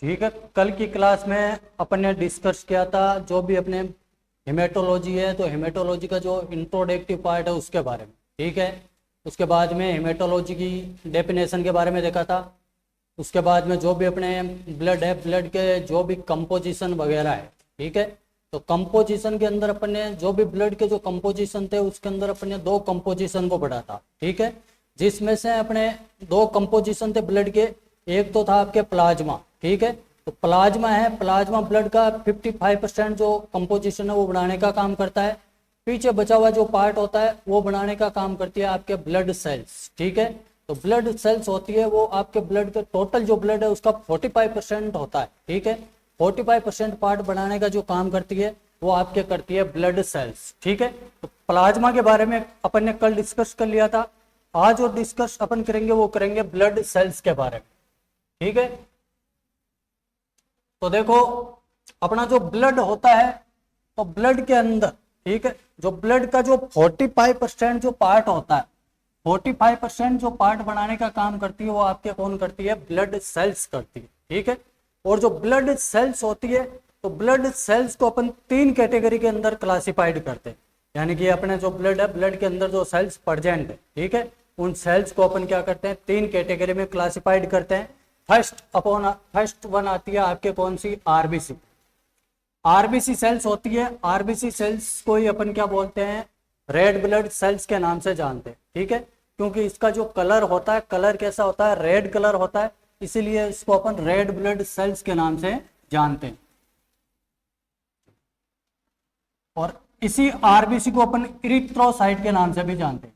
ठीक है, कल की क्लास में अपन ने डिस्कस किया था जो भी अपने हेमेटोलॉजी है, तो हेमेटोलॉजी का जो इंट्रोडक्टिव पार्ट है उसके बारे में। ठीक है, उसके बाद में हेमेटोलॉजी की डेफिनेशन के बारे में देखा था। उसके बाद में जो भी अपने ब्लड है, ब्लड के जो भी कंपोजिशन वगैरह है, ठीक है, तो कंपोजिशन के अंदर अपन ने जो भी ब्लड के जो कंपोजिशन थे उसके अंदर अपन ने दो कंपोजिशन को पढ़ा था। ठीक है, जिसमें से अपने दो कंपोजिशन थे ब्लड के। एक तो था आपके प्लाज्मा, ठीक है, तो प्लाज्मा है, प्लाज्मा ब्लड का 55% जो कंपोजिशन है वो बनाने का काम करता है। पीछे बचा हुआ जो पार्ट होता है वो बनाने का काम करती है आपके ब्लड सेल्स। ठीक है, तो ब्लड सेल्स होती है वो आपके ब्लड के टोटल जो ब्लड है उसका 45% होता है। ठीक है, 45% पार्ट बनाने का जो काम करती है वो आपके करती है ब्लड सेल्स। ठीक है, तो प्लाज्मा के बारे में अपन ने कल डिस्कस कर लिया था। आज जो डिस्कस अपन करेंगे वो करेंगे ब्लड सेल्स के बारे में। ठीक है, तो देखो अपना जो ब्लड होता है, तो ब्लड के अंदर, ठीक है, जो ब्लड का जो 45% जो पार्ट होता है, 45% जो पार्ट बनाने का काम करती है वो आपके कौन करती है? ब्लड सेल्स करती है। ठीक है, और जो ब्लड सेल्स होती है, तो ब्लड सेल्स को अपन तीन कैटेगरी के अंदर क्लासिफाइड करते हैं। यानी कि अपने जो ब्लड है, ब्लड के अंदर जो सेल्स प्रेजेंट है, ठीक है, उन सेल्स को अपन क्या करते हैं? तीन कैटेगरी में क्लासिफाइड करते हैं। फर्स्ट वन आती है आपके कौन सी? आरबीसी। आरबीसी सेल्स होती है। आरबीसी सेल्स को ही अपन क्या बोलते हैं? रेड ब्लड सेल्स के नाम से जानते हैं। ठीक है, क्योंकि इसका जो कलर होता है, कलर कैसा होता है? रेड कलर होता है, इसीलिए इसको अपन रेड ब्लड सेल्स के नाम से जानते हैं। और इसी आरबीसी को अपन इरिथ्रोसाइट के नाम से भी जानते हैं।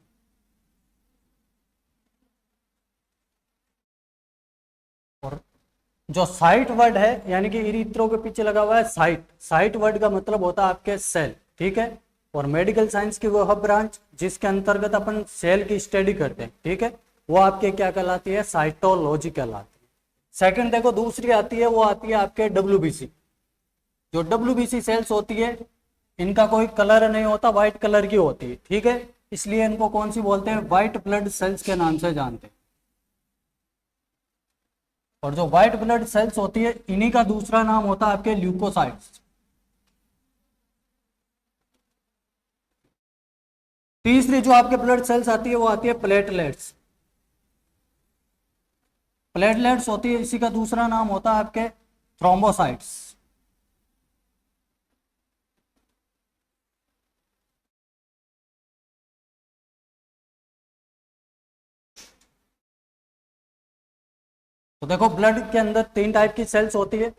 और जो साइट वर्ड है, यानी कि इरिथ्रो के पीछे लगा हुआ है साइट, साइट वर्ड का मतलब होता है आपके सेल। ठीक है, और मेडिकल साइंस की वह ब्रांच जिसके अंतर्गत अपन सेल की स्टडी करते हैं, ठीक है, वो आपके क्या कहलाती है? साइटोलॉजी कहलाती है। सेकंड देखो दूसरी आती है, वो आती है आपके डब्ल्यूबीसी। जो डब्ल्यूबीसी सेल्स होती है, इनका कोई कलर नहीं होता, व्हाइट कलर की होती है। ठीक है, इसलिए इनको कौन सी बोलते हैं? व्हाइट ब्लड सेल्स के नाम से जानते हैं। और जो व्हाइट ब्लड सेल्स होती है, इन्हीं का दूसरा नाम होता है आपके ल्यूकोसाइट्स। तीसरी जो आपके ब्लड सेल्स आती है वो आती है प्लेटलेट्स। प्लेटलेट्स होती है, इसी का दूसरा नाम होता है आपके थ्रोम्बोसाइट्स। तो देखो ब्लड के अंदर तीन टाइप की सेल्स होती है।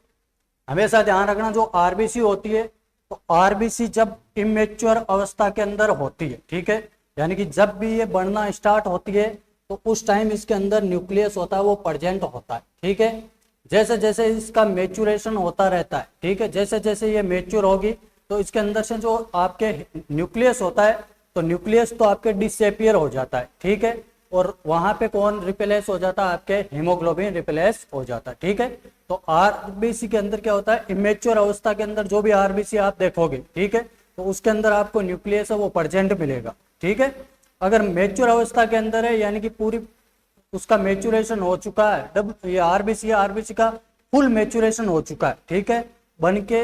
हमेशा ध्यान रखना, जो आरबीसी होती है, तो आरबीसी जब इमेच्योर अवस्था के अंदर होती है, ठीक है, यानी कि जब भी ये बढ़ना स्टार्ट होती है तो उस टाइम इसके अंदर न्यूक्लियस होता है वो प्रेजेंट होता है। ठीक है, जैसे जैसे इसका मेचुरेशन होता रहता है, ठीक है, जैसे जैसे ये मेच्योर होगी तो इसके अंदर से जो आपके न्यूक्लियस होता है, तो न्यूक्लियस तो आपके डिसअपियर हो जाता है। ठीक है, और वहां पे कौन रिप्लेस हो जाता है? आपके हीमोग्लोबिन रिप्लेस हो जाता है। ठीक है, तो आरबीसी के अंदर क्या होता है? इमेच्योर अवस्था के अंदर जो भी आरबीसी आप देखोगे, ठीक है, तो उसके अंदर आपको न्यूक्लियस है वो प्रेजेंट मिलेगा। ठीक है, अगर मेच्योर अवस्था के अंदर है, यानी कि पूरी उसका मेचुरेशन हो चुका है, जब ये आरबीसी का फुल मेचुरेशन हो चुका है, ठीक है, बन के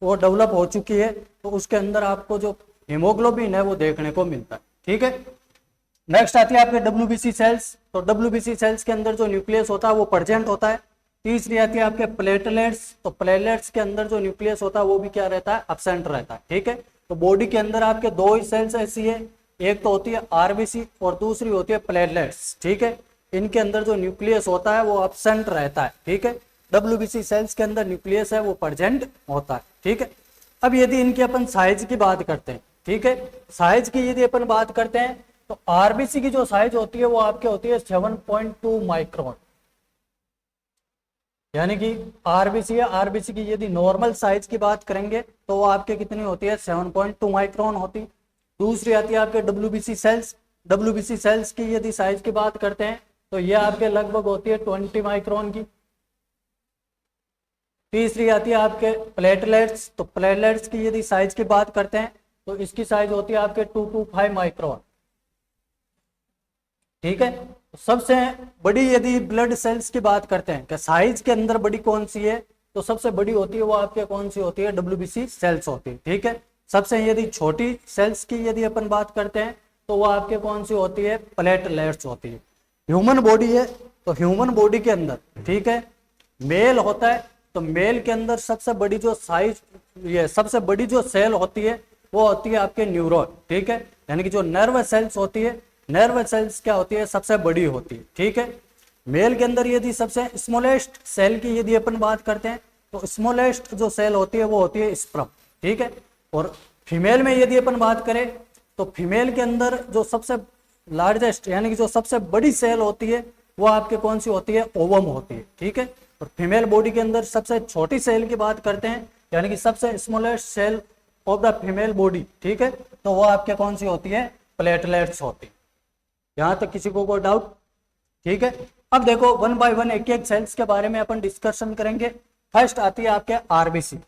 वो डेवलप हो चुकी है, तो उसके अंदर आपको जो हीमोग्लोबिन है वो देखने को मिलता है। ठीक है, नेक्स्ट आती है आपके डब्ल्यूबीसी सेल्स। तो डब्ल्यूबीसी सेल्स के अंदर जो न्यूक्लियस होता है वो प्रेजेंट होता है। तीसरी आती है आपके प्लेटलेट्स। तो प्लेटलेट्स के अंदर जो न्यूक्लियस होता है वो भी क्या रहता है? एब्सेंट रहता है। ठीक है, तो बॉडी के अंदर आपके दो ही सेल्स ऐसी है, एक तो होती है आरबीसी और दूसरी होती है प्लेटलेट्स। ठीक है, इनके अंदर जो न्यूक्लियस होता है वो एब्सेंट रहता है। ठीक है, डब्ल्यूबीसी सेल्स के अंदर न्यूक्लियस है वो प्रेजेंट होता है। ठीक है, अब यदि इनकी अपन साइज की बात करते हैं, ठीक है, साइज की यदि अपन बात करते हैं, तो आरबीसी की जो साइज होती है वो आपके होती है 7.2 माइक्रोन। यानी कि आरबीसी की यदि नॉर्मल साइज की बात करेंगे तो वो आपके कितनी होती है? 7.2 माइक्रोन होती। दूसरी आती है आपके डब्ल्यूबीसी सेल्स। डब्ल्यूबीसी सेल्स की यदि साइज की बात करते हैं तो ये आपके लगभग होती है 20 माइक्रोन की। तीसरी आती है आपके प्लेटलेट्स। तो प्लेटलेट्स की यदि साइज की बात करते हैं तो इसकी साइज होती है आपके 2 to 5 माइक्रोन। ठीक है, सबसे बड़ी यदि ब्लड सेल्स की बात करते हैं कि साइज के अंदर बड़ी कौन सी है, तो सबसे बड़ी होती है वो आपके कौन सी होती है, WBC सेल्स होती है, ठीक है। सबसे यदि छोटी सेल्स की यदि अपन बात करते हैं तो वो आपके कौन सी होती है, प्लेटलेट्स होती है। ह्यूमन बॉडी है तो ह्यूमन बॉडी के अंदर, ठीक है, मेल होता है तो मेल के अंदर सबसे बड़ी जो साइज, ये सबसे बड़ी जो सेल होती है वो होती है आपके न्यूरॉन, ठीक है। यानी कि जो नर्व सेल्स होती है, नर्व सेल्स क्या होती है, सबसे बड़ी होती है, ठीक है। मेल के अंदर यदि सबसे स्मॉलेस्ट सेल की यदि अपन बात करते हैं तो स्मॉलेस्ट जो सेल होती है वो होती है स्पर्म, ठीक है। और फीमेल में यदि अपन बात करें तो फीमेल के अंदर जो सबसे लार्जेस्ट यानी कि जो सबसे बड़ी सेल होती है वो आपके कौन सी होती है, ओवम होती है, ठीक है। और फीमेल बॉडी के अंदर सबसे छोटी सेल की बात करते हैं यानी कि सबसे smallest cell of the female body, ठीक है, तो वो आपके कौन सी होती है, प्लेटलेट्स होती है। यहां तक किसी को कोई डाउट, ठीक है। अब देखो वन बाय वन एक एक सेल्स के बारे में अपन डिस्कशन करेंगे। फर्स्ट आती है आपके आरबीसी।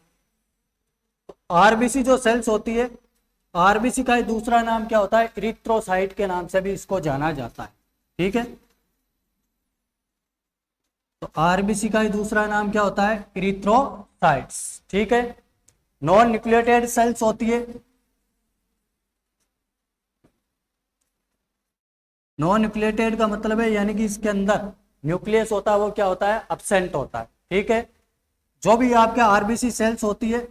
आरबीसी जो सेल्स होती है, आरबीसी का दूसरा नाम क्या होता है, इरिथ्रोसाइट के नाम से भी इसको जाना जाता है, ठीक है। तो आरबीसी का दूसरा नाम क्या होता है, इरिथ्रोसाइट्स, ठीक है। नॉन न्यूक्लियोटाइड सेल्स होती है। नॉन न्यूक्लियोटाइड का मतलब है यानी कि इसके अंदर न्यूक्लियस होता है वो क्या होता है, अब्सेंट होता है, ठीक है। जो भी आपके आरबीसी सेल्स होती है,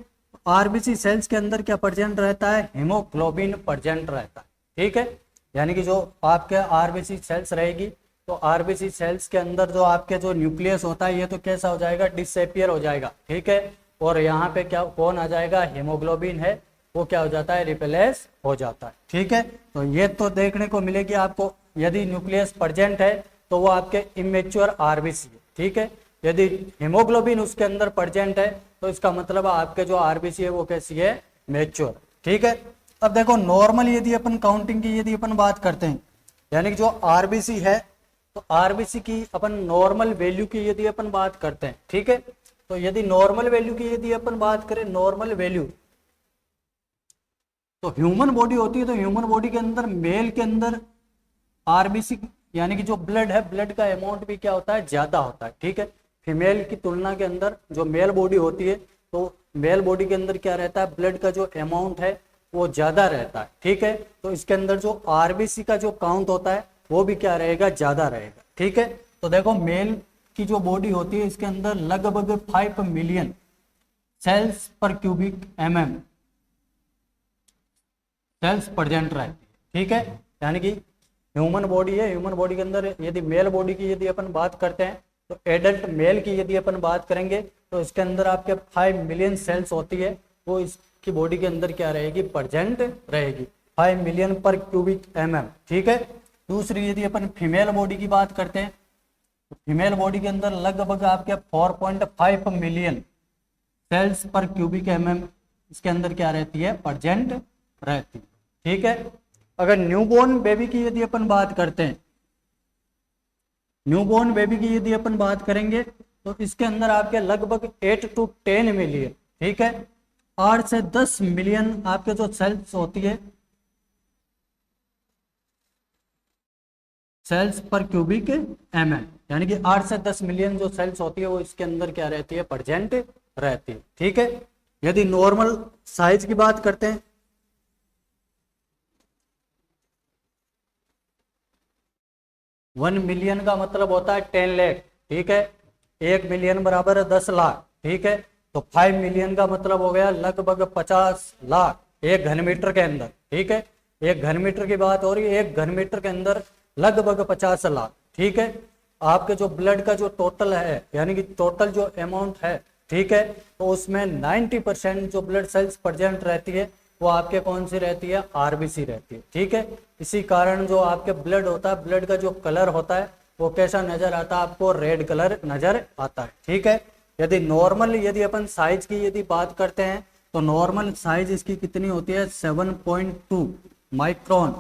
आरबीसी सेल्स के अंदर क्या प्रेजेंट रहता है, हीमोग्लोबिन प्रेजेंट रहता है, ठीक है। यानी कि जो आपके आरबीसी सेल्स रहेगी तो आरबीसी सेल्स के अंदर जो आपके जो न्यूक्लियस होता है ये तो कैसा हो जाएगा, डिसअपियर हो जाएगा, ठीक है। और यहाँ पे क्या कौन आ जाएगा, हीमोग्लोबिन है वो क्या हो जाता है, रिप्लेस हो जाता है, ठीक है। तो ये तो देखने को मिलेगी आपको, यदि न्यूक्लियस प्रेजेंट है तो वो आपके इमेच्योर आरबीसी है, ठीक है। यदि हीमोग्लोबिन उसके अंदर प्रेजेंट है तो इसका मतलब आपके जो आरबीसी है वो कैसी है, मैच्योर, ठीक है। अब देखो नॉर्मल यदि अपन काउंटिंग की यदि अपन बात करते हैं यानी कि जो आरबीसी है तो आरबीसी की अपन नॉर्मल वैल्यू की यदि अपन बात करते हैं, ठीक है। तो यदि नॉर्मल वैल्यू की यदि अपन बात करें, नॉर्मल वैल्यू तो ह्यूमन बॉडी होती है तो ह्यूमन बॉडी के अंदर मेल के अंदर आरबीसी यानी कि जो ब्लड है, ब्लड का अमाउंट भी क्या होता है, ज्यादा होता है, ठीक है। फीमेल की तुलना के अंदर जो मेल बॉडी होती है तो मेल बॉडी के अंदर क्या रहता है, ब्लड का जो अमाउंट है वो ज्यादा रहता है, ठीक है। तो इसके अंदर जो आरबीसी का जो काउंट होता है वो भी क्या रहेगा, ज्यादा रहेगा, ठीक है। तो देखो मेल की जो बॉडी होती है इसके अंदर लगभग 5 मिलियन सेल्स पर क्यूबिक mm सेल्स प्रेजेंट रहती है, ठीक है। यानी कि ह्यूमन बॉडी है, ह्यूमन बॉडी के अंदर यदि मेल बॉडी की यदि अपन बात करते हैं तो एडल्ट मेल की यदि अपन बात करेंगे तो इसके अंदर आपके 5 मिलियन सेल्स होती है, वो इसकी बॉडी के अंदर क्या रहेगी, प्रेजेंट रहेगी, 5 मिलियन पर क्यूबिक mm, ठीक है। दूसरी यदि अपन फीमेल बॉडी की बात करते हैं तो फीमेल बॉडी के अंदर लगभग आपके 4.5 मिलियन सेल्स पर क्यूबिक mm इसके अंदर क्या रहती है, प्रेजेंट रहती है, ठीक है। अगर न्यूबॉर्न बेबी की यदि अपन बात करते हैं, न्यूबॉर्न बेबी की यदि अपन बात करेंगे तो इसके अंदर आपके लगभग 8 to 10 मिलियन, ठीक है, 8 से 10 मिलियन आपके जो सेल्स होती है, सेल्स पर क्यूबिक mm, यानी कि 8 से 10 मिलियन जो सेल्स होती है वो इसके अंदर क्या रहती है, प्रेजेंट रहती है, ठीक है। यदि नॉर्मल साइज की बात करते हैं 1 मिलियन का मतलब होता है 10 लाख, ठीक है। 1 मिलियन बराबर है 10 लाख, ठीक है। तो 5 मिलियन का मतलब हो गया लगभग 50 लाख एक घन मीटर के अंदर, ठीक है। एक घन मीटर की बात हो रही है, एक घन मीटर के अंदर लगभग 50 लाख, ठीक है। आपके जो ब्लड का जो टोटल है यानी कि टोटल जो अमाउंट है, ठीक है, तो उसमें 90% जो ब्लड सेल्स प्रेजेंट रहती है वो आपके कौन सी रहती है, आरबीसी रहती है, ठीक है। इसी कारण जो आपके ब्लड होता है, ब्लड का जो कलर होता है वो कैसा नजर आता है आपको, रेड कलर नजर आता है, ठीक है। यदि नॉर्मल यदि अपन साइज की यदि बात करते हैं तो नॉर्मल साइज इसकी कितनी होती है, 7.2 माइक्रोन,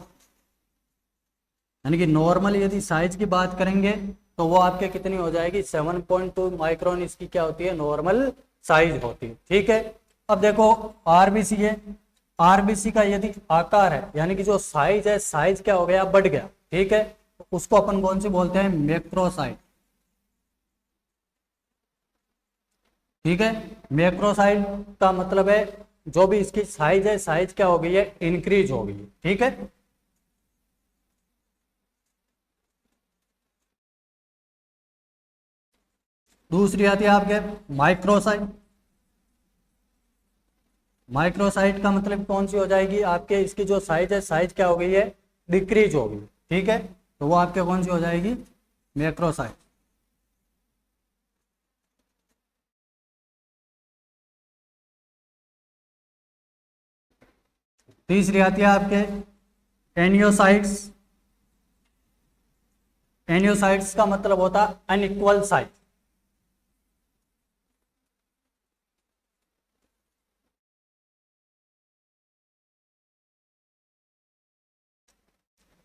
यानी कि नॉर्मल यदि साइज की बात करेंगे तो वो आपके कितनी हो जाएगी, 7.2 माइक्रोन इसकी क्या होती है, नॉर्मल साइज होती है, ठीक है। अब देखो आरबीसी है, आरबीसी का यदि आकार है यानी कि जो साइज है, साइज क्या हो गया, बढ़ गया, ठीक है। तो उसको अपन कौन सी बोलते हैं, मैक्रोसाइट। ठीक है, मैक्रोसाइट का मतलब है जो भी इसकी साइज है, साइज क्या हो गई है, इंक्रीज हो गई है। ठीक है, दूसरी आती है आपके माइक्रोसाइट। माइक्रोसाइट का मतलब कौन सी हो जाएगी आपके, इसकी जो साइज है, साइज क्या हो गई है, डिक्रीज हो गई। ठीक है, तो वो आपके कौन सी हो जाएगी, मैक्रोसाइट। तीसरी आती है आपके एनियोसाइट्स। एनियोसाइट्स का मतलब होता है अनइक्वल साइज।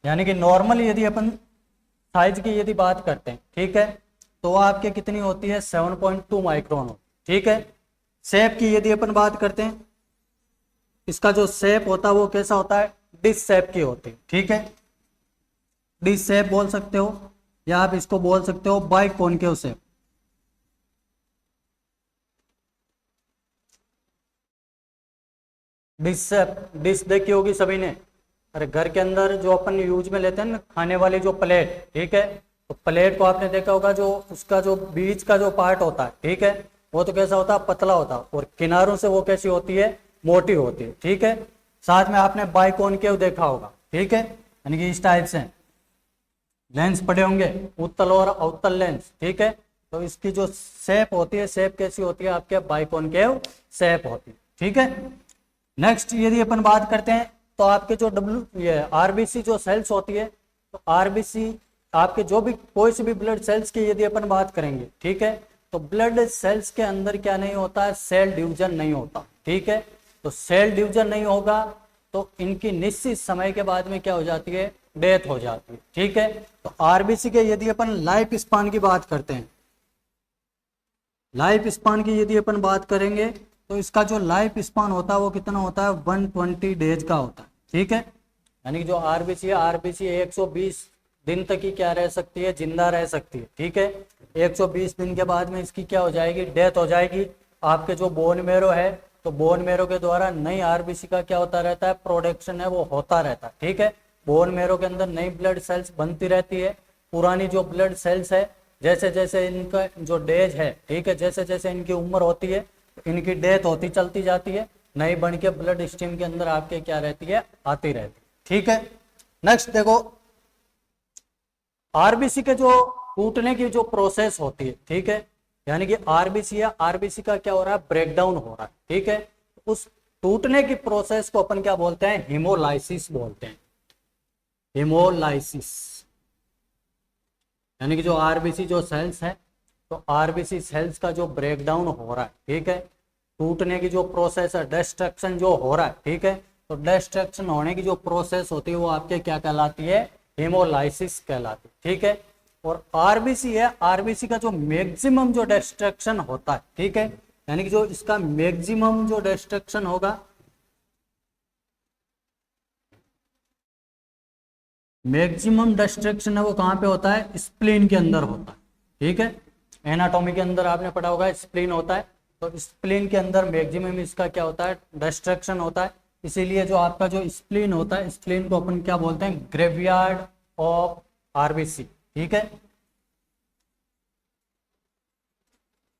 यानी कि नॉर्मल यदि अपन साइज की यदि बात करते हैं, ठीक है, तो वो आपके कितनी होती है, 7.2 माइक्रोन होती। ठीक है, शेप की यदि अपन बात करते हैं, इसका जो शेप होता है वो कैसा होता है, डिश शेप की होती है। ठीक है, डिश शेप बोल सकते हो, या आप इसको बोल सकते हो by concave shape. Dish shape, dish देखी होगी सभी ने, अरे घर के अंदर जो अपन यूज में लेते हैं ना, खाने वाली जो प्लेट, ठीक है, तो प्लेट को आपने देखा होगा, जो उसका जो बीच का जो पार्ट होता है, ठीक है, वो तो कैसा होता है, पतला होता है, और किनारों से वो कैसी होती है, मोटी होती है। ठीक है, साथ में आपने बाइकॉनकेव देखा होगा। ठीक है, यानी कि इस टाइप से लेंस पड़े होंगे, उत्तल और अवतल लेंस। ठीक है, तो इसकी जो शेप होती है, शेप कैसी होती है आपके, बाइकॉनकेव शेप होती है। ठीक है, नेक्स्ट यदि अपन बात करते हैं, तो आपके जो ये आरबीसी जो सेल्स होती है, तो आरबीसी आपके जो भी कोई से भी ब्लड सेल्स की यदि अपन बात करेंगे, ठीक है, तो ब्लड सेल्स के अंदर क्या नहीं होता है, सेल डिवीजन नहीं होता। ठीक है, तो सेल डिवीजन नहीं होगा तो इनकी निश्चित समय के बाद में क्या हो जाती है, डेथ हो जाती है। ठीक है, तो आरबीसी के यदि अपन लाइफ स्पान की बात करते हैं, लाइफ स्पान की यदि अपन बात करेंगे, तो इसका जो लाइफ स्पान होता है वो कितना होता है, 120 डेज का होता है। ठीक है, यानी कि जो आरबीसी है, आरबीसी 120 दिन तक ही क्या रह सकती है, जिंदा रह सकती है। ठीक है, 120 दिन के बाद में इसकी क्या हो जाएगी, डेथ हो जाएगी। आपके जो बोन मेरो है, तो बोन मेरो के द्वारा नई आरबीसी का क्या होता रहता है, प्रोडक्शन है वो होता रहता है। ठीक है, बोन मेरो के अंदर नई ब्लड सेल्स बनती रहती है। पुरानी जो ब्लड सेल्स है, जैसे जैसे इनका जो डेज है, ठीक है, जैसे जैसे इनकी उम्र होती है, इनकी डेथ होती चलती जाती है, नई बन के ब्लड स्ट्रीम के अंदर आपके क्या रहती है, आती रहती है। ठीक है, नेक्स्ट देखो, आरबीसी के जो टूटने की जो प्रोसेस होती है, ठीक है, यानी कि आरबीसी या आरबीसी का क्या हो रहा है, ब्रेकडाउन हो रहा है। ठीक है, उस टूटने की प्रोसेस को अपन क्या बोलते हैं, हीमोलाइसिस बोलते हैं, हीमोलाइसिस। यानी कि जो आरबीसी जो सेल्स है, तो आरबीसी सेल्स का जो ब्रेकडाउन हो रहा है, ठीक है, टूटने की जो प्रोसेस है, डिस्ट्रक्शन जो हो रहा है, ठीक है, तो डिस्ट्रक्शन होने की जो प्रोसेस होती है वो आपके क्या कहलाती है, हीमोलाइसिस कहलाती है। ठीक है, और आरबीसी है, आरबीसी का जो मैक्सिमम जो डिस्ट्रक्शन होता है, ठीक है, यानी कि जो इसका मैक्सिमम जो डिस्ट्रक्शन होगा, मैक्सिमम डिस्ट्रक्शन है वो कहाँ पे होता है, स्प्लीन के अंदर होता है। ठीक है, एनाटॉमी के अंदर आपने पढ़ा होगा स्प्लीन होता है, तो स्प्लीन के अंदर मैक्सिमम इसका क्या होता है, डिस्ट्रक्शन होता है। इसीलिए जो आपका जो स्प्लीन होता है, स्प्लीन को अपन क्या बोलते हैं, ग्रेवयार्ड ऑफ आरबीसी। ठीक है,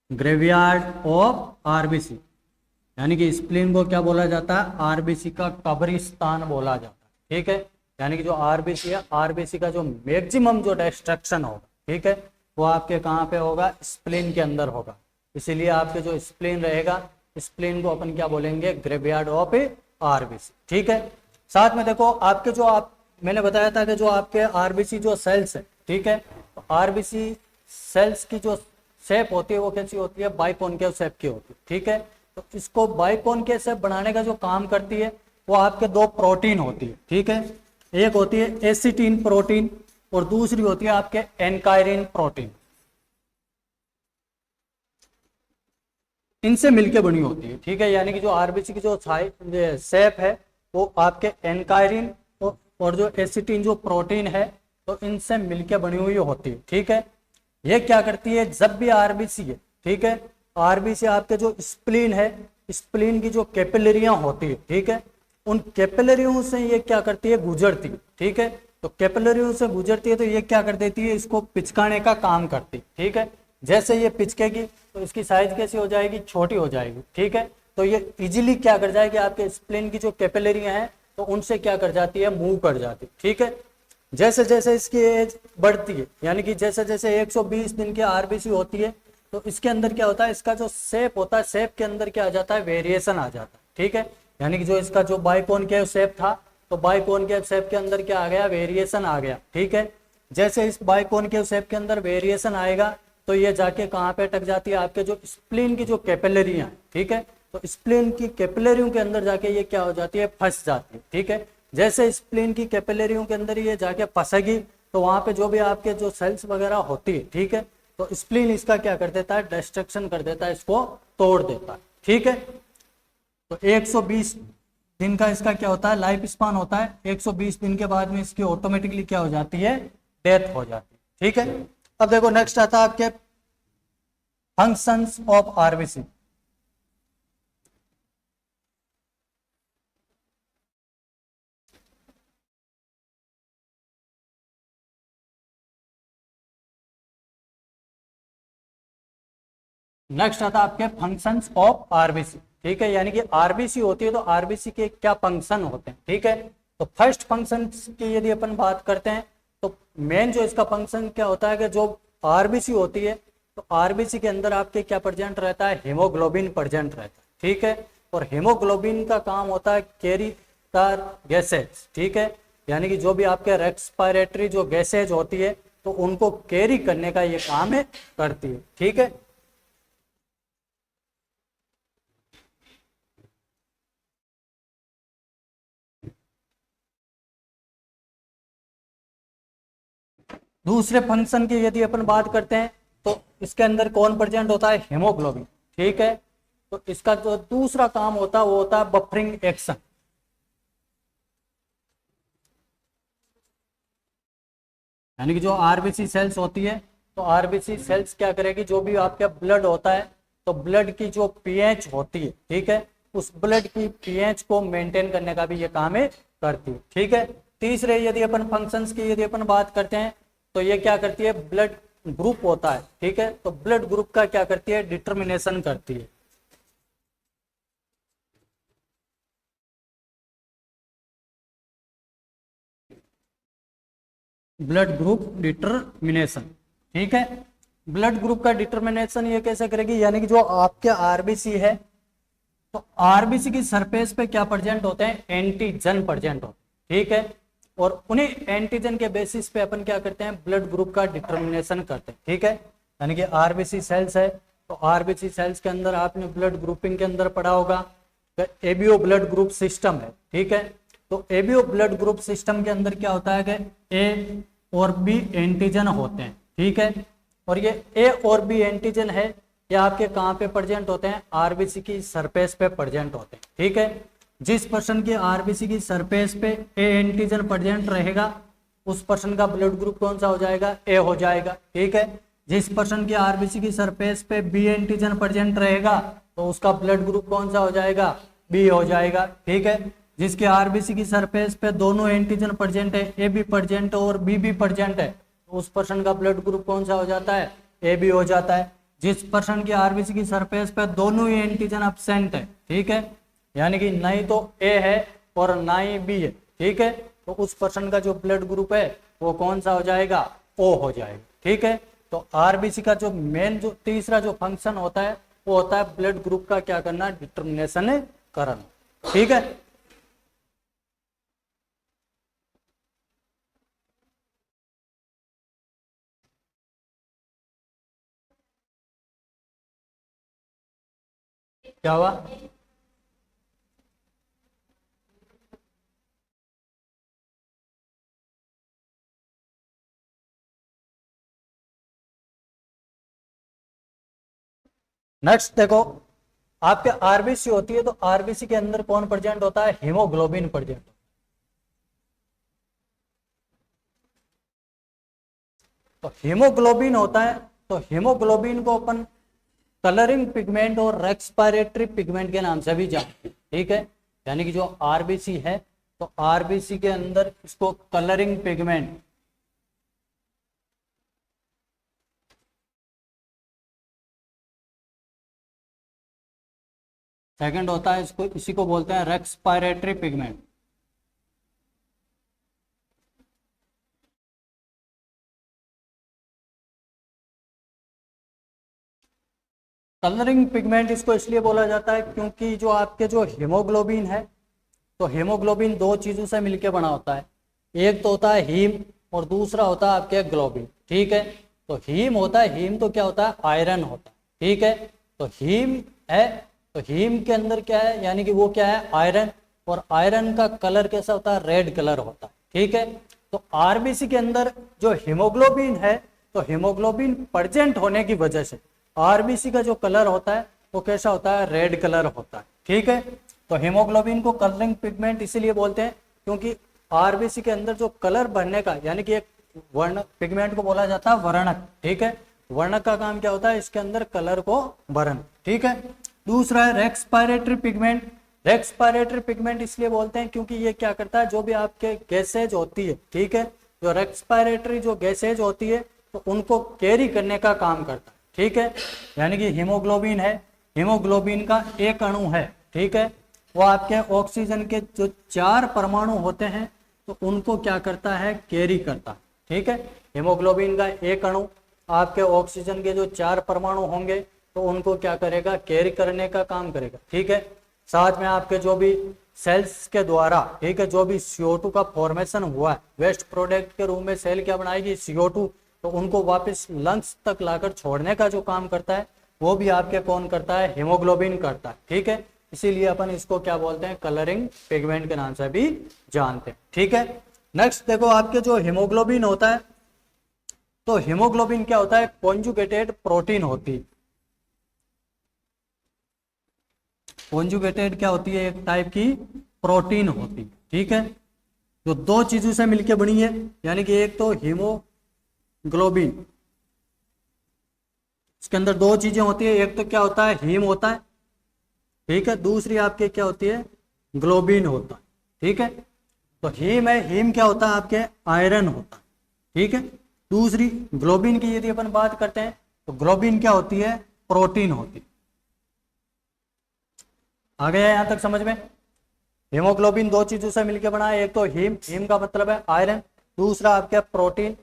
ग्रेवयार्ड ऑफ आरबीसी, यानी कि स्प्लीन को क्या बोला जाता है, आरबीसी का कब्रिस्तान बोला जाता है। ठीक है, यानी कि जो आरबीसी है, आरबीसी का जो मैक्सिमम जो डिस्ट्रक्शन होगा, ठीक है, वो आपके कहाँ पे होगा, स्प्लीन के अंदर होगा। इसीलिए आपके जो स्प्लीन रहेगा, स्प्लीन को अपन क्या बोलेंगे, ग्रेवयार्ड ऑफ आरबीसी। ठीक है, साथ में देखो आपके जो मैंने बताया था कि जो आपके आरबीसी जो सेल्स है, ठीक है, तो आरबीसी सेल्स की जो शेप होती है वो कैसी होती है, बाइकॉनकेव शेप की होती है। ठीक है, तो इसको बाइकॉनकेव शेप बनाने का जो काम करती है वो आपके दो प्रोटीन होती है। ठीक है, एक होती है एसिटिन प्रोटीन और दूसरी होती है आपके एनकायरिन प्रोटीन, इनसे मिलके बनी होती है। ठीक है, यानी कि जो आरबीसी की जो शेप है वो आपके एनकायरिन और जो एसिटिन जो प्रोटीन है, तो इनसे मिलके बनी हुई होती है, ठीक है। ये क्या करती है, जब भी आरबीसी है, ठीक है, आरबीसी आपके जो स्प्लीन है, स्प्लीन की जो कैपिलरियां होती है, ठीक है, उन कैपिलरियों से ये क्या करती है, गुजरती है, ठीक है। तो कैपिलरियों से गुजरती है तो ये क्या कर देती है, इसको पिचकाने का काम करती है, ठीक है। जैसे ये पिचकेगी तो इसकी साइज कैसी हो जाएगी, छोटी हो जाएगी, ठीक है। तो ये इजीली क्या कर जाएगी, आपके स्प्लीन की जो कैपिलरियां हैं तो उनसे क्या कर जाती है, मूव कर जाती है, ठीक है। जैसे जैसे इसकी एज बढ़ती है, यानी कि जैसे जैसे 120 दिन की आरबीसी होती है तो इसके अंदर क्या होता है, इसका जो शेप होता है, शेप के अंदर क्या आ जाता है, वेरिएशन आ जाता है, ठीक है। यानी कि जो इसका जो बाइकॉनकेव शेप था तो बाइकॉनकेव शेप के अंदर क्या आ गया, वेरिएशन आ गया, ठीक है। जैसे इस बाइकॉनकेव शेप के अंदर वेरिएशन आएगा तो ये जाके कहाँ पे अटक जाती है, आपके जो स्प्लीन की जो कैपिलरियां, ठीक है, तो स्प्लीन की कैपिलरियों के अंदर जाके ये क्या हो जाती है, फंस जाती है, ठीक है। जैसे स्प्लीन की कैपिलरियों के अंदर ये जाके फंसेगी तो वहां पे जो भी आपके जो सेल्स वगैरह होती है, ठीक है, तो स्प्लीन इसका क्या कर देता है, डिस्ट्रक्शन कर देता है, इसको तोड़ देता है, ठीक है। तो 120 दिन का इसका क्या होता है, लाइफ स्पान होता है। 120 दिन के बाद में इसकी ऑटोमेटिकली क्या हो जाती है, डेथ हो जाती है, ठीक है। अब देखो नेक्स्ट आता है आपके फंक्शंस ऑफ आरबीसी। नेक्स्ट आता है आपके फंक्शंस ऑफ आरबीसी, ठीक है। यानी कि आरबीसी होती है तो आरबीसी के क्या फंक्शन होते हैं, ठीक है। तो फर्स्ट फंक्शन की यदि अपन बात करते हैं तो मेन जो इसका फंक्शन क्या होता है कि जो आरबीसी होती है तो आरबीसी के अंदर आपके क्या प्रेजेंट रहता है, हीमोग्लोबिन प्रेजेंट रहता है, ठीक है। और हीमोग्लोबिन का काम होता है कैरी द गैसेज, ठीक है। यानी कि जो भी आपके रेस्पिरेटरी जो गैसेज होती है तो उनको कैरी करने का ये काम है, करती है, ठीक है। दूसरे फंक्शन की यदि अपन बात करते हैं तो इसके अंदर कौन प्रेजेंट होता है, हेमोग्लोबिन, ठीक है। तो इसका जो दूसरा काम होता है वो होता है बफरिंग एक्शन। यानी कि जो आरबीसी सेल्स होती है तो आरबीसी सेल्स क्या करेगी, जो भी आपका ब्लड होता है तो ब्लड की जो पीएच होती है, ठीक है, उस ब्लड की पीएच को मेंटेन करने का भी ये काम है, करती है, ठीक है। तीसरे यदि अपन फंक्शंस की यदि अपन बात करते हैं तो ये क्या करती है, ब्लड ग्रुप होता है, ठीक है, तो ब्लड ग्रुप का क्या करती है, डिटर्मिनेशन करती है। ब्लड ग्रुप डिटर्मिनेशन, ठीक है। ब्लड ग्रुप का डिटर्मिनेशन ये कैसे करेगी, यानी कि जो आपके आरबीसी है तो आरबीसी की सरफेस पे क्या प्रेजेंट होते हैं, एंटीजन प्रेजेंट होते हैं, ठीक है। और उन्हीं एंटीजन के बेसिस पे अपन क्या करते हैं, ब्लड ग्रुप का डिटर्मिनेशन करते हैं, ठीक है। यानी कि आरबीसी सेल्स है तो आरबीसी सेल्स के अंदर आपने ब्लड ग्रुपिंग के अंदर पढ़ा होगा एबीओ ब्लड ग्रुप सिस्टम है, ठीक है। तो एबीओ ब्लड ग्रुप सिस्टम के अंदर क्या होता है कि ए और बी एंटीजन होते हैं, ठीक है। और ये ए और बी एंटीजन है ये आपके कहाँ पे प्रेजेंट होते हैं, आरबीसी की सरफेस पे प्रेजेंट होते हैं, ठीक है। जिस पर्सन के आरबीसी की सरफेस पे ए एंटीजन प्रेजेंट रहेगा उस पर्सन का ब्लड ग्रुप कौन सा हो जाएगा, ए हो जाएगा, ठीक है। जिस पर्सन के आरबीसी की सरफेस पे बी एंटीजन प्रेजेंट रहेगा तो उसका ब्लड ग्रुप कौन सा हो जाएगा, बी हो जाएगा, ठीक है। जिसके आरबीसी की सरफेस पे दोनों एंटीजन प्रेजेंट है, ए भी प्रेजेंट है और बी भी प्रेजेंट है, तो उस पर्सन का ब्लड ग्रुप कौन सा हो जाता है, ए बी हो जाता है। जिस पर्सन की आरबीसी की सरफेस पे दोनों ही एंटीजन अब्सेंट है, ठीक है, यानी कि ना ही तो ए है और ना ही बी है, ठीक है, तो उस पर्सन का जो ब्लड ग्रुप है वो कौन सा हो जाएगा, ओ हो जाएगा, ठीक है। तो आरबीसी का जो मेन जो तीसरा जो फंक्शन होता है वो होता है ब्लड ग्रुप का क्या करना, डिटर्मिनेशन करना, ठीक है। क्या हुआ, नेक्स्ट देखो आपके आरबीसी होती है तो आरबीसी के अंदर कौन प्रेजेंट होता है, हीमोग्लोबिन प्रेजेंट। तो हीमोग्लोबिन होता है, तो हीमोग्लोबिन को अपन कलरिंग पिगमेंट और रेस्पिरेटरी पिगमेंट के नाम से भी जानते हैं, ठीक है। यानी कि जो आरबीसी है, तो आरबीसी के अंदर इसको कलरिंग पिगमेंट, सेकंड होता है इसको, इसी को बोलते हैं रेस्पिरेटरी पिगमेंट। कलरिंग पिगमेंट इसको इसलिए बोला जाता है क्योंकि जो आपके जो हीमोग्लोबिन है, तो हीमोग्लोबिन दो चीजों से मिलकर बना होता है, एक तो होता है हीम और दूसरा होता है आपके ग्लोबिन, ठीक है। तो हीम होता है, हीम तो क्या होता है, आयरन होता है, ठीक है। तो हीम है, तो हीम के अंदर क्या है, यानी कि वो क्या है, आयरन, और आयरन का कलर कैसा होता है, रेड कलर होता है, ठीक है। तो आरबीसी के अंदर जो हीमोग्लोबिन है, तो हीमोग्लोबिन प्रेजेंट होने की वजह से आरबीसी का जो कलर होता है वो कैसा होता है, रेड कलर होता है, ठीक है। तो हीमोग्लोबिन को कलरिंग पिगमेंट इसीलिए बोलते हैं क्योंकि आरबीसी के अंदर जो कलर भरने का, यानी कि एक वर्ण पिगमेंट को बोला जाता है वर्णक, ठीक है। वर्णक का काम क्या होता है, इसके अंदर कलर को भरना, ठीक है। दूसरा है रेस्पिरेटरी पिगमेंट। रेस्पिरेटरी पिगमेंट इसलिए बोलते हैं क्योंकि ये क्या करता है, जो भी आपके गैसेज होती है, ठीक है, जो रेस्पिरेटरी जो गैसेज होती है तो उनको कैरी करने का काम करता है, ठीक है। यानी कि हीमोग्लोबिन है, हीमोग्लोबिन का एक अणु है, ठीक है, वो आपके ऑक्सीजन के जो 4 परमाणु होते हैं तो उनको क्या करता है, कैरी करता है, ठीक है। हीमोग्लोबिन का एक अणु आपके ऑक्सीजन के जो 4 परमाणु होंगे तो उनको क्या करेगा, कैरी करने का काम करेगा, ठीक है। साथ में आपके जो भी सेल्स के द्वारा, ठीक है, जो भी CO2 का फॉर्मेशन हुआ है, वेस्ट प्रोडक्ट के रूप में सेल क्या बनाएगी, CO2, तो उनको वापस लंग्स तक लाकर छोड़ने का जो काम करता है वो भी आपके कौन करता है, हीमोग्लोबिन करता है, ठीक है। इसीलिए अपन इसको क्या बोलते हैं, कलरिंग पिगमेंट के नाम से भी जानते हैं, ठीक है। नेक्स्ट देखो, आपके जो हीमोग्लोबिन होता है, तो हीमोग्लोबिन क्या होता है, कॉन्जुगेटेड प्रोटीन होती है। कॉन्जुगेटेड क्या होती है, एक टाइप की प्रोटीन होती है, ठीक है, जो दो चीजों से मिलकर बनी है, यानी कि एक तो हीमोग्लोबिन, इसके अंदर दो चीजें होती है, एक तो क्या होता है, हीम होता है, ठीक है, दूसरी आपके क्या होती है, ग्लोबिन होता है, ठीक है। तो हीम है, हीम क्या होता है आपके, आयरन होता है, ठीक है। दूसरी ग्लोबिन की यदि अपन बात करते हैं तो ग्लोबिन क्या होती है, प्रोटीन होती है। आ गया यहां तक समझ में। हीमोग्लोबिन दो चीजों से मिलकर बना है, एक तो हीम, हीम का मतलब है आयरन, दूसरा आपका प्रोटीन,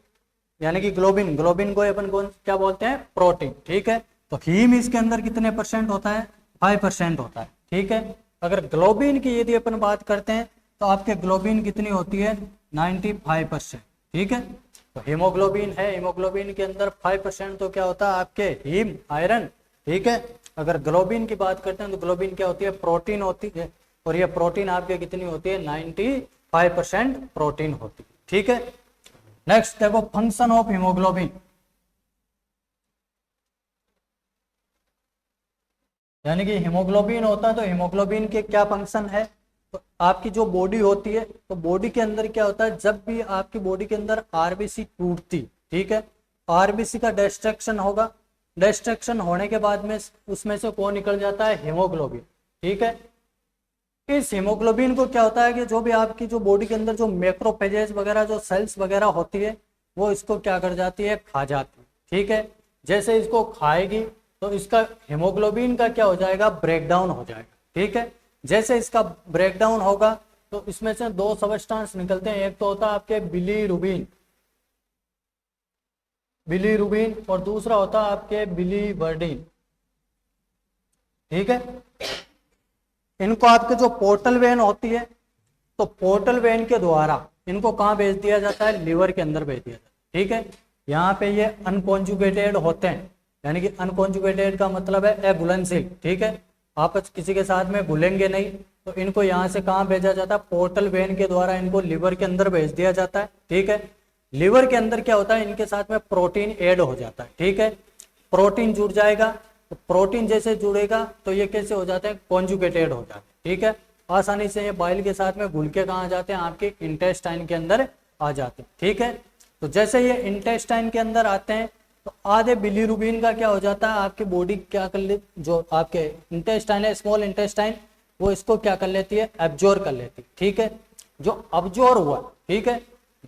यानी कि ग्लोबिन, ग्लोबिन को अपन कौन क्या बोलते हैं, प्रोटीन, ठीक है। तो हीम इसके अंदर कितने परसेंट होता है, 5% होता है, ठीक है। अगर ग्लोबिन की यदि अपन बात करते हैं तो आपके ग्लोबिन कितनी होती है, 95%, ठीक है। तो हीमोग्लोबिन है, हीमोग्लोबिन के अंदर 5% तो क्या होता है आपके, हीम, आयरन, ठीक है। अगर ग्लोबिन की बात करते हैं तो ग्लोबिन क्या होती है, प्रोटीन होती है, और ये प्रोटीन आपके कितनी होती है, 95% प्रोटीन होती है, ठीक है। नेक्स्ट देखो, फंक्शन ऑफ हीमोग्लोबिन, यानी कि हीमोग्लोबिन होता है तो हीमोग्लोबिन के क्या फंक्शन है, तो आपकी जो बॉडी होती है, तो बॉडी के अंदर क्या होता है, जब भी आपकी बॉडी के अंदर आरबीसी टूटती, ठीक है, आरबीसी का डिस्ट्रक्शन होगा, डिस्ट्रक्शन होने के बाद में उसमें से कौन निकल जाता है, हीमोग्लोबिन, ठीक है। इस हीमोग्लोबिन को क्या होता है कि जो भी आपकी जो बॉडी के अंदर जो मैक्रोफेजेस वगैरह जो सेल्स वगैरह होती है वो इसको क्या कर जाती है, खा जाती है, ठीक है। जैसे इसको खाएगी तो इसका हीमोग्लोबिन का क्या हो जाएगा, ब्रेकडाउन हो जाएगा, ठीक है। जैसे इसका ब्रेकडाउन होगा तो इसमें से दो सबस्टांस निकलते हैं, एक तो होता है आपके बिलीरुबिन, बिलीरुबिन, और दूसरा होता है आपके बिलीवर्डिन, ठीक है। इनको आपके जो पोर्टल वेन होती है, तो पोर्टल वेन के द्वारा इनको कहाँ भेज दिया जाता है, लिवर के अंदर भेज दिया जाता है, ठीक है। यहाँ पे ये अनकॉन्जुगेटेड होते हैं, यानी कि अनकॉन्जुगेटेड का मतलब है अघुलनशील, ठीक है, आपस किसी के साथ में घुलेंगे नहीं, तो इनको यहाँ से कहाँ भेजा जाता है, पोर्टल वेन के द्वारा इनको लिवर के अंदर भेज दिया जाता है, ठीक है। लिवर के अंदर क्या होता है, इनके साथ में प्रोटीन ऐड हो जाता है, ठीक है, प्रोटीन जुड़ जाएगा, तो प्रोटीन जैसे जुड़ेगा तो ये कैसे हो जाते हैं, कॉन्जुगेटेड हो जाते हैं, ठीक है। आसानी से ये बाइल के साथ में घुल के कहाँ जाते हैं, आपके इंटेस्टाइन के अंदर आ जाते हैं, ठीक है। तो जैसे ये इंटेस्टाइन के अंदर आते हैं तो आधे बिलीरुबिन का क्या हो जाता है, आपकी बॉडी क्या कर ले, जो आपके इंटेस्टाइन है, स्मॉल इंटेस्टाइन, वो इसको क्या कर लेती है, एब्जॉर्ब कर लेती है। ठीक है, जो अब्जॉर्ब हुआ, ठीक है,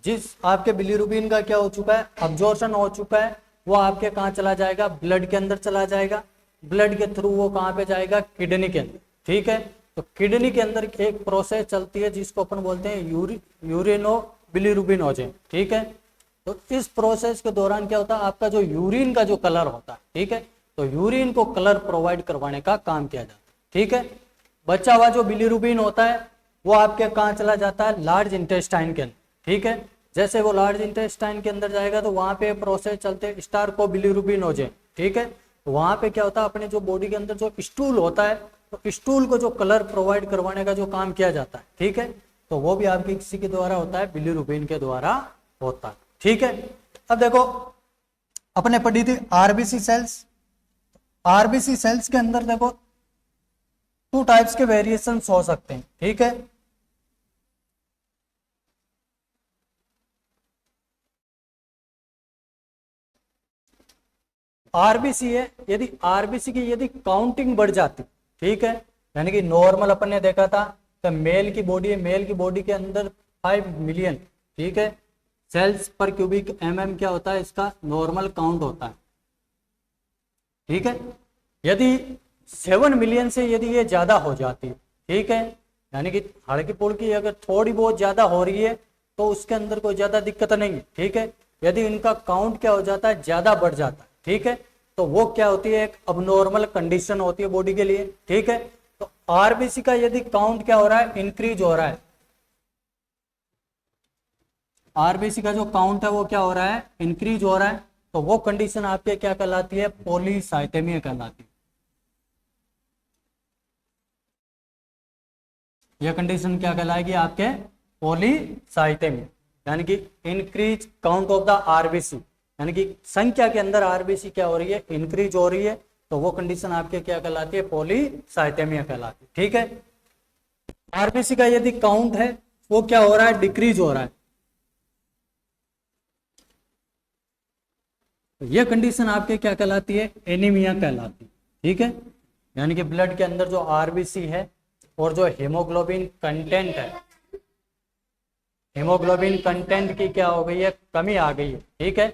जिस आपके बिलीरुबिन का क्या हो चुका है, अब्जॉर्प्शन हो चुका है, वो आपके कहाँ चला जाएगा, ब्लड के अंदर चला जाएगा। ब्लड के थ्रू वो कहाँ पे जाएगा, किडनी के अंदर। ठीक है, तो किडनी के अंदर एक प्रोसेस चलती है जिसको अपन बोलते हैं यूरिनो बिलीरुबिनोजेन। ठीक है, तो इस प्रोसेस के दौरान क्या होता है, आपका जो यूरिन का जो कलर होता है, ठीक है, तो यूरिन को कलर प्रोवाइड करवाने का काम किया जाता है। ठीक है, बचा हुआ जो बिलीरुबिन होता है वो आपके कहाँ चला जाता है, लार्ज इंटेस्टाइन के अंदर। ठीक है, जैसे वो लार्ज इंटेस्टाइन के अंदर जाएगा तो वहां पे प्रोसेस चलते हैं स्टार्को बिलीरुबिनोजेन। ठीक है, तो वहां पे क्या होता है, अपने जो बॉडी के अंदर जो स्टूल होता है, तो स्टूल को जो कलर प्रोवाइड करवाने का जो काम किया जाता है, ठीक है, तो वो भी आपके किसी के द्वारा होता है, बिलीरुबिन के द्वारा होता है। ठीक है, अब देखो अपने पढ़ी थी आरबीसी सेल्स। आरबीसी सेल्स के अंदर देखो 2 टाइप्स के वेरिएशंस हो सकते हैं। ठीक है, आरबीसी है, यदि आरबीसी की यदि काउंटिंग बढ़ जाती, ठीक है, यानी कि नॉर्मल अपन ने देखा था तो मेल की बॉडी है, मेल की बॉडी के अंदर 5 मिलियन, ठीक है, सेल्स पर क्यूबिक mm क्या होता है, इसका नॉर्मल काउंट होता है। ठीक है, यदि 7 मिलियन से यदि ये ज्यादा हो जाती है, ठीक है, यानी कि हल्की पुल्की अगर थोड़ी बहुत ज्यादा हो रही है तो उसके अंदर कोई ज्यादा दिक्कत नहीं है। ठीक है, यदि इनका काउंट क्या हो जाता है, ज्यादा बढ़ जाता है, ठीक है, तो वो क्या होती है, एक अबनॉर्मल कंडीशन होती है बॉडी के लिए। ठीक है, तो आरबीसी का यदि काउंट क्या हो रहा है, इंक्रीज हो रहा है, आरबीसी का जो काउंट है वो क्या हो रहा है, इंक्रीज हो रहा है, तो वो कंडीशन आपके क्या कहलाती है, पॉलीसाइथेमिया कहलाती है। यह कंडीशन क्या कहलाएगी, आपके पॉलीसाइथेमिया, यानी कि increase count of the RBC, यानी कि संख्या के अंदर आरबीसी क्या हो रही है, इंक्रीज हो रही है, तो वो कंडीशन आपके क्या कहलाती है, पॉलीसाइथेमिया कहलाती है। ठीक है, आरबीसी का यदि काउंट है वो क्या हो रहा है, डिक्रीज हो रहा है, तो ये कंडीशन आपके क्या कहलाती है, एनीमिया कहलाती है। ठीक है, यानी कि ब्लड के अंदर जो आरबीसी है और जो हीमोग्लोबिन कंटेंट है, हीमोग्लोबिन कंटेंट की क्या हो गई है, कमी आ गई है। ठीक है,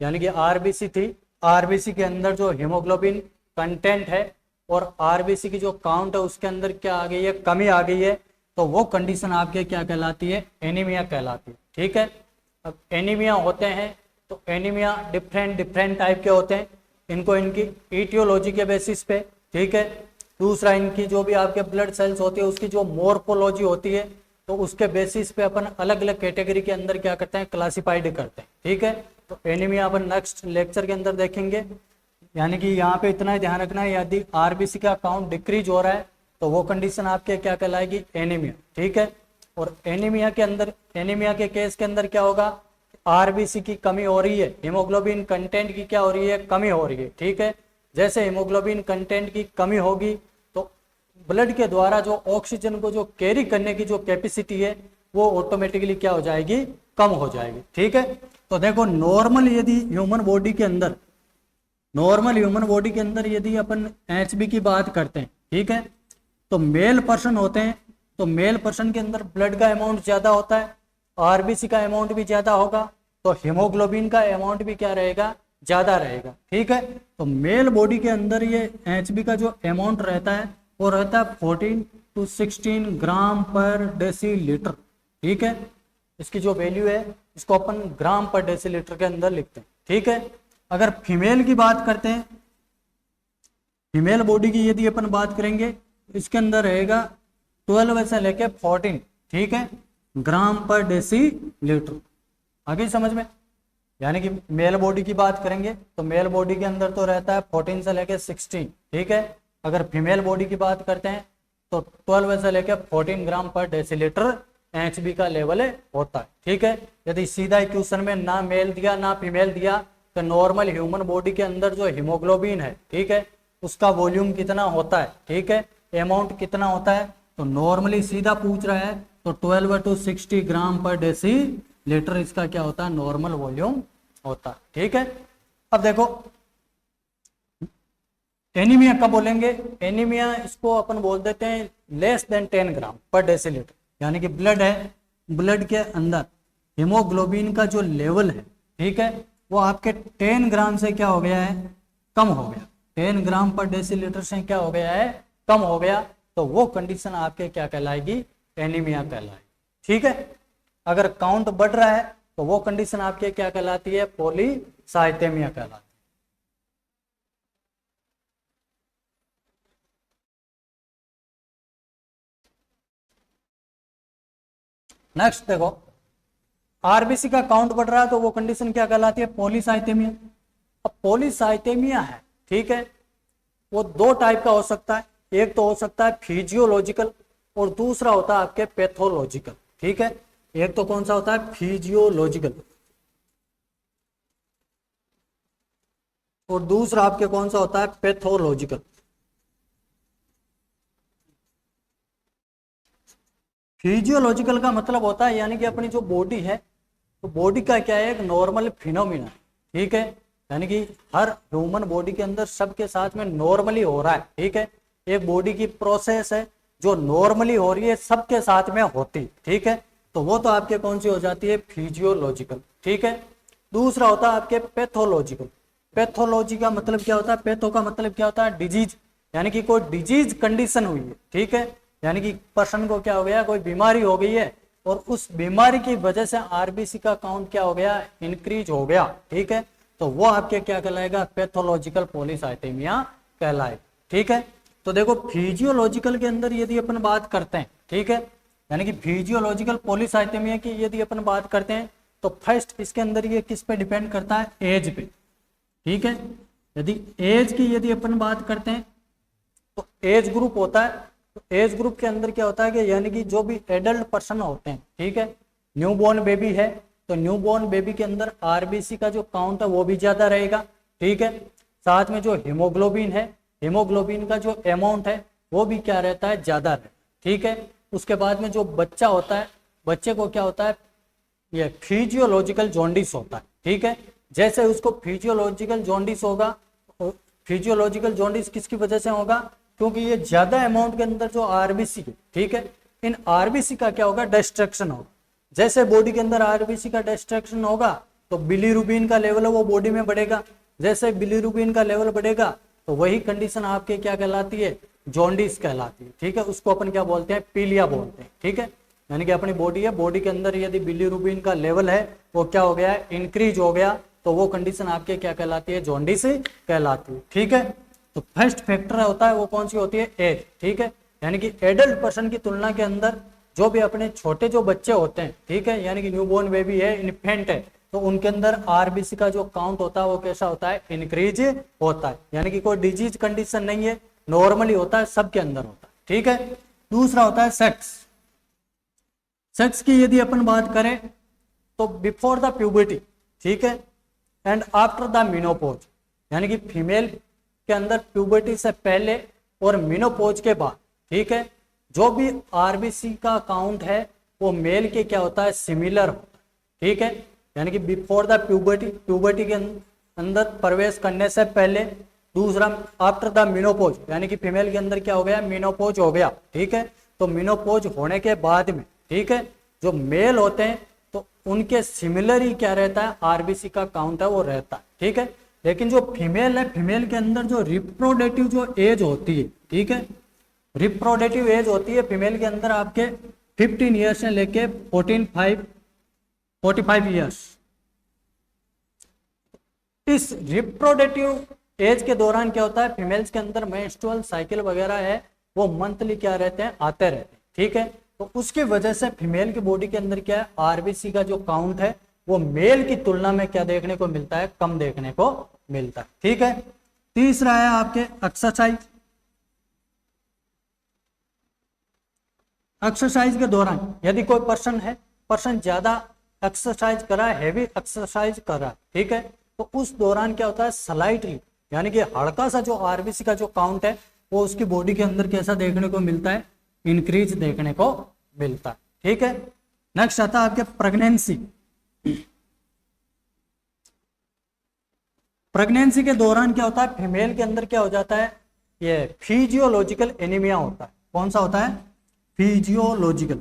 यानी कि आरबीसी थी, आरबीसी के अंदर जो हीमोग्लोबिन कंटेंट है और आरबीसी की जो काउंट है उसके अंदर क्या आ गई है, कमी आ गई है, तो वो कंडीशन आपके क्या कहलाती है, एनीमिया कहलाती है। ठीक है, अब एनीमिया होते हैं तो एनीमिया डिफरेंट टाइप के होते हैं, इनको इनकी ईटियोलॉजी के बेसिस पे, ठीक है, दूसरा इनकी जो भी आपके ब्लड सेल्स होती है उसकी जो मॉर्फोलॉजी होती है, तो उसके बेसिस पे अपन अलग अलग कैटेगरी के अंदर क्या करते हैं, क्लासिफाइड करते हैं। ठीक है, तो एनीमिया अपन नेक्स्ट लेक्चर के अंदर देखेंगे, यानी कि यहाँ पे इतना ही ध्यान रखना है, यदि आरबीसी का काउंट डिक्रीज हो रहा है तो वो कंडीशन आपके क्या कहलाएगी, एनीमिया। ठीक है, और एनीमिया के अंदर, एनीमिया के केस के अंदर क्या होगा, आरबीसी की कमी हो रही है, हीमोग्लोबिन कंटेंट की क्या हो रही है, कमी हो रही है। ठीक है, जैसे हीमोग्लोबिन कंटेंट की कमी होगी तो ब्लड के द्वारा जो ऑक्सीजन को जो कैरी करने की जो कैपेसिटी है वो ऑटोमेटिकली क्या हो जाएगी, कम हो जाएगी। ठीक है, तो देखो नॉर्मल यदि ह्यूमन बॉडी के अंदर, नॉर्मल ह्यूमन बॉडी के अंदर यदि अपन एचबी की बात करते हैं, ठीक है, तो मेल पर्सन होते हैं, तो मेल पर्सन के अंदर ब्लड का अमाउंट ज्यादा होता है, आरबीसी का अमाउंट भी ज्यादा होगा, तो हीमोग्लोबिन का अमाउंट भी क्या रहेगा, ज्यादा रहेगा। ठीक है, तो मेल बॉडी के अंदर ये एचबी का जो अमाउंट रहता है वो रहता है 14 to 16 ग्राम पर डेसीलीटर। ठीक है, इसकी जो वैल्यू है इसको अपन ग्राम पर डेसीलीटर के अंदर लिखते हैं। ठीक है, अगर फीमेल की बात करते हैं, फीमेल बॉडी की यदि अपन बात करेंगे इसके अंदर रहेगा 12 से लेके 14, ठीक है, ग्राम पर डेसीलीटर। आगे समझ में, यानी कि मेल बॉडी की बात करेंगे तो मेल बॉडी के अंदर तो रहता है 14 से लेके 16, ठीक है, अगर फीमेल बॉडी की बात करते हैं तो 12 से लेके 14 ग्राम पर डेसीलीटर एचबी का लेवल होता है। ठीक है, यदि सीधा क्वेश्चन में ना मेल दिया ना फीमेल दिया तो नॉर्मल ह्यूमन बॉडी के अंदर जो हीमोग्लोबिन है, ठीक है, उसका वॉल्यूम कितना होता है, ठीक है, अमाउंट कितना होता है, तो नॉर्मली सीधा पूछ रहा है तो 12 to 60 ग्राम पर डेसी लीटर इसका क्या होता है, नॉर्मल वॉल्यूम होता है। ठीक है, अब देखो एनीमिया कब बोलेंगे, एनीमिया इसको अपन बोल देते हैं लेस देन 10 ग्राम पर डेसीलीटर, यानी कि ब्लड है, ब्लड के अंदर हीमोग्लोबिन का जो लेवल है, ठीक है, वो आपके 10 ग्राम से क्या हो गया है, कम हो गया, 10 ग्राम पर डेसीलीटर से क्या हो गया है, कम हो गया, तो वो कंडीशन आपके क्या कहलाएगी, एनीमिया कहलाएगी। ठीक है, अगर काउंट बढ़ रहा है तो वो कंडीशन आपके क्या कहलाती है, पॉलीसाइथेमिया कहलाती है। नेक्स्ट देखो, आरबीसी का काउंट बढ़ रहा है तो वो कंडीशन क्या कहलाती है, पॉलीसाइथेमिया। अब पॉलीसाइथेमिया है, ठीक है, वो दो टाइप का हो सकता है, एक तो हो सकता है फिजियोलॉजिकल और दूसरा होता है आपके पैथोलॉजिकल। ठीक है, एक तो कौन सा होता है, फिजियोलॉजिकल, और दूसरा आपके कौन सा होता है, पैथोलॉजिकल। फिजियोलॉजिकल का मतलब होता है यानी कि अपनी जो बॉडी है, तो बॉडी का क्या है, एक नॉर्मल फिनोमिना, ठीक है, यानी कि हर ह्यूमन बॉडी के अंदर सबके साथ में नॉर्मली हो रहा है। ठीक है, एक बॉडी की प्रोसेस है जो नॉर्मली हो रही है, सबके साथ में होती। ठीक है, तो वो तो आपके कौन सी हो जाती है, फिजियोलॉजिकल। ठीक है, दूसरा होता है आपके पैथोलॉजिकल। पैथोलॉजी का मतलब क्या होता है, पैथो का मतलब क्या होता है, डिजीज, यानी कि कोई डिजीज कंडीशन हुई है। ठीक है, यानी कि पर्सन को क्या हो गया, कोई बीमारी हो गई है और उस बीमारी की वजह से आरबीसी का काउंट क्या हो गया, इंक्रीज हो गया। ठीक है, तो वो आपके क्या कहलाएगा, पैथोलॉजिकल पॉलीसाइथेमिया कहलाएगा। ठीक है, तो देखो फिजियोलॉजिकल के अंदर यदि अपन बात करते हैं, ठीक है, यानी कि फिजियोलॉजिकल पॉलीसाइथेमिया की यदि अपन बात करते हैं तो फर्स्ट इसके अंदर ये किस पे डिपेंड करता है, एज पे। ठीक है, यदि एज की यदि अपन बात करते हैं तो एज ग्रुप होता है, तो एज ग्रुप के अंदर क्या होता है कि यानी कि जो भी एडल्ट पर्सन होते हैं, ठीक है, न्यूबॉर्न बेबी है तो न्यूबॉर्न बेबी के अंदर आरबीसी का जो काउंट है वो भी ज्यादा रहेगा। ठीक है, साथ में जो हीमोग्लोबिन है, हीमोग्लोबिन का जो अमाउंट है वो भी क्या रहता है, ज्यादा रहता है। ठीक है, उसके बाद में जो बच्चा होता है, बच्चे को क्या होता है, ये फिजियोलॉजिकल जॉन्डिस होता है। ठीक है, जैसे उसको फिजियोलॉजिकल जॉन्डिस होगा, फिजियोलॉजिकल जॉन्डिस किसकी वजह से होगा, क्योंकि ये ज्यादा अमाउंट के अंदर जो आरबीसी है, ठीक है, इन आरबीसी का क्या होगा, डिस्ट्रक्शन होगा। जैसे बॉडी के अंदर आरबीसी का डिस्ट्रक्शन होगा तो बिलीरुबिन का लेवल है वो बॉडी में बढ़ेगा, जैसे बिलीरुबिन का लेवल बढ़ेगा तो वही कंडीशन आपके क्या कहलाती है, जॉन्डिस कहलाती है। ठीक है, उसको अपन क्या बोलते हैं, पीलिया बोलते हैं। ठीक है, यानी कि अपनी बॉडी है, बॉडी के अंदर यदि बिलीरुबिन का लेवल है वो क्या हो गया है, इंक्रीज हो गया, तो वो कंडीशन आपके क्या कहलाती है, जॉन्डिस कहलाती है। ठीक है, तो फर्स्ट फैक्टर होता है वो कौन सी होती है, एज। ठीक है, यानी कि एडल्ट पर्सन की तुलना के अंदर जो भी अपने छोटे जो बच्चे होते हैं, ठीक है, यानी कि न्यूबॉर्न बेबी है, इन्फेंट है, तो उनके अंदर आरबीसी का जो काउंट होता है वो कैसा होता है, इंक्रीज होता है, यानी कि कोई डिजीज कंडीशन नहीं है, नॉर्मली होता है, सबके अंदर होता है। ठीक है, दूसरा होता है सेक्स। सेक्स की यदि अपन बात करें तो बिफोर द प्यूबर्टी, ठीक है, एंड आफ्टर द मिनोपोज, यानी कि फीमेल के अंदर प्यूबर्टी से पहले और मिनोपोज के बाद, ठीक है, जो भी आरबीसी का काउंट है वो मेल के क्या होता है, सिमिलर होता है। ठीक है, यानी कि बिफोर द प्यूबर्टी, प्यूबर्टी के अंदर प्रवेश करने से पहले, दूसरा आफ्टर द मिनोपोज, यानी कि फीमेल के अंदर क्या हो गया, मिनोपोज हो गया। ठीक है, तो मिनोपोज होने के बाद में, ठीक है, जो मेल होते हैं तो उनके सिमिलर ही क्या रहता है, आरबीसी का काउंट है वो रहता है। ठीक है, लेकिन जो फीमेल है, फीमेल के अंदर जो रिप्रोडक्टिव जो एज होती है, ठीक है, रिप्रोडक्टिव एज होती है फीमेल के अंदर आपके 15 ईयर्स से लेके 45 ईयर्स। इस रिप्रोडक्टिव एज के दौरान क्या होता है, फीमेल्स के अंदर मेंस्ट्रुअल साइकिल वगैरह है वो मंथली क्या रहते हैं, आते रहते हैं। ठीक है, तो उसकी वजह से फीमेल की बॉडी के अंदर क्या है, आरबीसी का जो काउंट है वो मेल की तुलना में क्या देखने को मिलता है, कम देखने को मिलता है। ठीक है, तीसरा है आपके एक्सरसाइज। एक्सरसाइज के दौरान यदि कोई पर्सन ज्यादा एक्सरसाइज कर रहा है, हैवी एक्सरसाइज कर रहा है, ठीक है, तो उस दौरान क्या होता है, स्लाइटली, यानी कि हल्का सा जो आरबीसी का जो काउंट है वो उसकी बॉडी के अंदर कैसा देखने को मिलता है, इंक्रीज देखने को मिलता है। ठीक है, नेक्स्ट आता है आपके प्रेगनेंसी। प्रेगनेंसी के दौरान क्या होता है, फीमेल के अंदर क्या हो जाता है, ये फिजियोलॉजिकल एनीमिया होता है। कौन सा होता है, फिजियोलॉजिकल।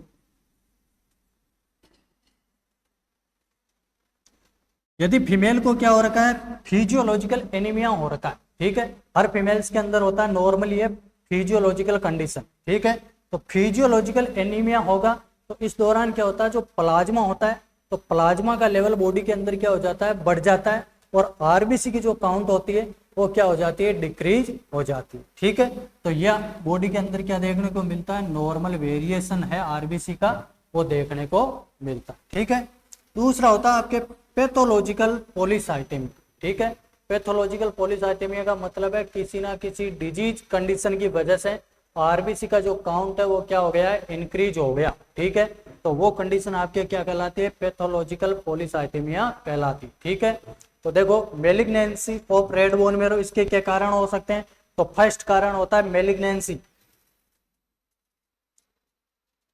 यदि फीमेल को क्या हो रखा है, फिजियोलॉजिकल एनीमिया हो रखा है, ठीक है, हर फीमेल्स के अंदर होता है नॉर्मली ये फिजियोलॉजिकल कंडीशन, ठीक है। तो फिजियोलॉजिकल एनीमिया होगा तो इस दौरान क्या होता है, जो प्लाज्मा होता है, तो प्लाज्मा का लेवल बॉडी के अंदर क्या हो जाता है, बढ़ जाता है, और आरबीसी की जो काउंट होती है वो क्या हो जाती है, डिक्रीज हो जाती है, ठीक है। तो यह बॉडी के अंदर क्या देखने को मिलता है, नॉर्मल वेरिएशन है आरबीसी का, वो देखने को मिलता है, ठीक है। दूसरा होता है आपके पैथोलॉजिकल पॉलीसाइथेमिया, ठीक है। पैथोलॉजिकल पॉलीसाइथेमिया का मतलब है किसी ना किसी डिजीज कंडीशन की वजह से आरबीसी का जो काउंट है वो क्या हो गया है, इंक्रीज हो गया, ठीक है। तो वो कंडीशन आपके क्या कहलाती है, पैथोलॉजिकल पॉलीसाइथेमिया कहलाती, ठीक है। तो देखो malignancy of red bone marrow, इसके क्या कारण हो सकते हैं, तो फर्स्ट कारण होता है malignancy,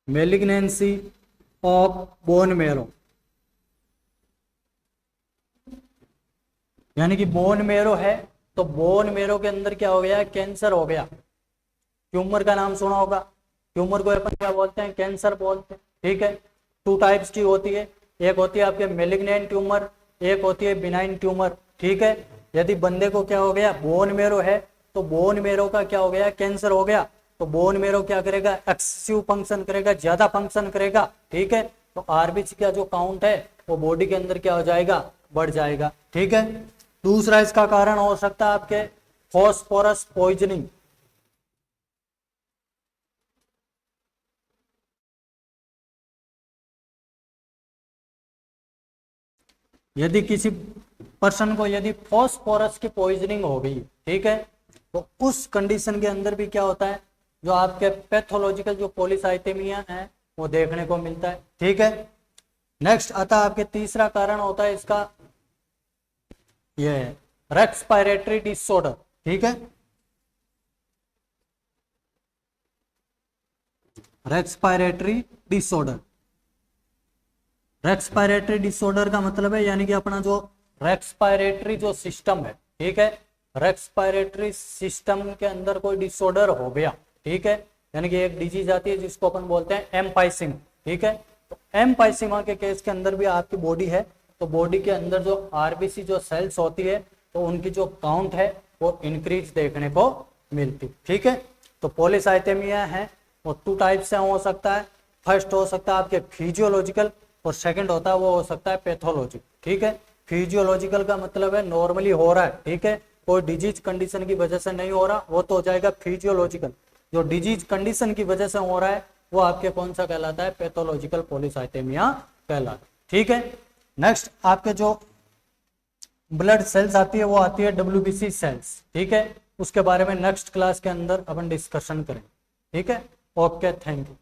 malignancy of bone marrow, यानी कि बोन मेरो है तो बोन मेरो के अंदर क्या हो गया, कैंसर हो गया। ट्यूमर का नाम सुना होगा, ट्यूमर को अपन क्या बोलते हैं, कैंसर बोलते हैं, ठीक है। टू टाइप्स की होती है, एक होती है आपके मेलिग्नेंट ट्यूमर, एक होती है बिनाइन ट्यूमर, ठीक है। यदि बंदे को क्या हो गया, बोन मेरो है, तो बोन मेरो का क्या हो गया, कैंसर हो गया, तो बोन मेरो क्या करेगा, एक्सेसिव फंक्शन करेगा, ज्यादा फंक्शन करेगा, ठीक है। तो आरबीसी का जो काउंट है वो बॉडी के अंदर क्या हो जाएगा, बढ़ जाएगा, ठीक है। दूसरा इसका कारण हो सकता है आपके फॉस्फोरस पॉइजनिंग, यदि किसी पर्सन को यदि फॉस्फोरस की पॉइजनिंग हो गई, ठीक है, तो उस कंडीशन के अंदर भी क्या होता है, जो आपके पैथोलॉजिकल जो पॉलीसाइथेमिया है वो देखने को मिलता है, ठीक है। नेक्स्ट आता है आपके तीसरा कारण होता है इसका ये रेस्पिरेटरी डिसऑर्डर, ठीक है। रेस्पिरेटरी डिसऑर्डर, रेस्पिरेटरी डिसऑर्डर का मतलब है यानी कि अपना जो रेस्पिरेटरी जो सिस्टम है, ठीक है, रेस्पिरेटरी सिस्टम के अंदर कोई डिसऑर्डर हो गया, ठीक है, यानी कि एक डिजीज आती है जिसको अपन बोलते हैं एम्पाइसीमा, ठीक है। तो एम्पाइसीमा के केस के अंदर भी आपकी बॉडी है, तो बॉडी के अंदर जो आरबीसी जो सेल्स होती है तो उनकी जो काउंट है वो इंक्रीज देखने को मिलती, ठीक है। तो पॉलीसाइथेमिया है वो टू टाइप से हो सकता है, फर्स्ट हो सकता है आपके फिजियोलॉजिकल और सेकंड होता है वो हो सकता है पैथोलॉजिकल, ठीक है। फिजियोलॉजिकल का मतलब है नॉर्मली हो रहा है, ठीक है, कोई डिजीज कंडीशन की वजह से नहीं हो रहा, वो तो हो जाएगा फिजियोलॉजिकल। जो डिजीज कंडीशन की वजह से हो रहा है वो आपके कौन सा कहलाता है, पैथोलॉजिकल पॉलीसाइथेमिया कहलाता है, ठीक है। नेक्स्ट आपके जो ब्लड सेल्स आती है वो आती है डब्ल्यूबीसी सेल्स, ठीक है, उसके बारे में नेक्स्ट क्लास के अंदर अपन डिस्कशन करें, ठीक है। Okay, thank you.